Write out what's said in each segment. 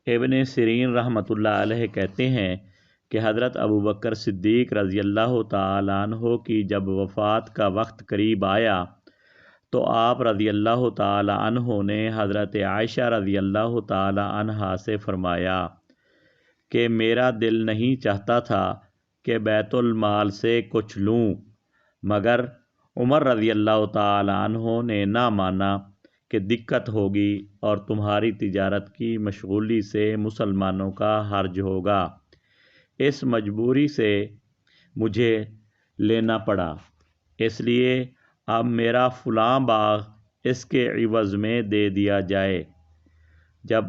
ابن سیرین رحمۃ اللہ علیہ کہتے ہیں کہ حضرت ابوبکر صدیق رضی اللہ تعالیٰ عنہ کی جب وفات کا وقت قریب آیا تو آپ رضی اللہ تعالیٰ عنہ نے حضرت عائشہ رضی اللہ تعالیٰ عنہا سے فرمایا کہ میرا دل نہیں چاہتا تھا کہ بیت المال سے کچھ لوں، مگر عمر رضی اللہ تعالیٰ عنہ نے نہ مانا کہ دقت ہوگی اور تمہاری تجارت کی مشغولی سے مسلمانوں کا حرج ہوگا، اس مجبوری سے مجھے لینا پڑا، اس لیے اب میرا فلاں باغ اس کے عوض میں دے دیا جائے۔ جب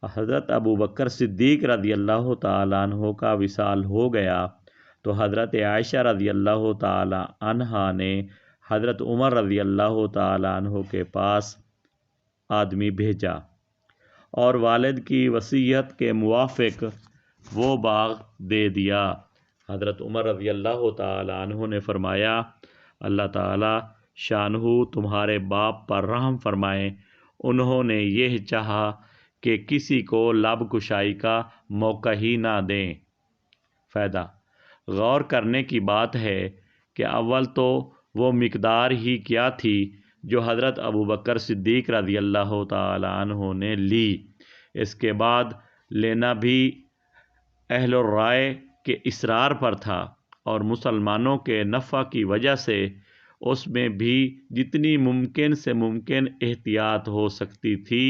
حضرت ابوبکر صدیق رضی اللہ تعالیٰ عنہ کا وصال ہو گیا تو حضرت عائشہ رضی اللہ تعالیٰ عنہا نے حضرت عمر رضی اللہ تعالیٰ عنہ کے پاس آدمی بھیجا اور والد کی وصیت کے موافق وہ باغ دے دیا۔ حضرت عمر رضی اللہ تعالیٰ عنہ نے فرمایا، اللہ تعالیٰ شانہ تمہارے باپ پر رحم فرمائیں، انہوں نے یہ چاہا کہ کسی کو لب کشائی کا موقع ہی نہ دیں۔ فائدہ: غور کرنے کی بات ہے کہ اول تو وہ مقدار ہی کیا تھی جو حضرت ابوبکر صدیق رضی اللہ تعالیٰ عنہ نے لی، اس کے بعد لینا بھی اہل الرائے کے اصرار پر تھا، اور مسلمانوں کے نفع کی وجہ سے اس میں بھی جتنی ممکن سے ممکن احتیاط ہو سکتی تھی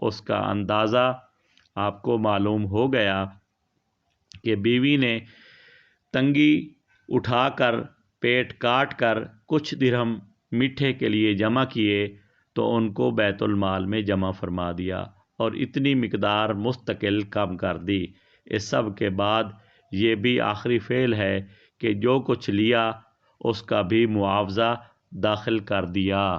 اس کا اندازہ آپ کو معلوم ہو گیا کہ بیوی نے تنگی اٹھا کر پیٹ کاٹ کر کچھ درہم میٹھے کے لیے جمع کیے تو ان کو بیت المال میں جمع فرما دیا اور اتنی مقدار مستقل کم کر دی۔ اس سب کے بعد یہ بھی آخری فعل ہے کہ جو کچھ لیا اس کا بھی معاوضہ داخل کر دیا۔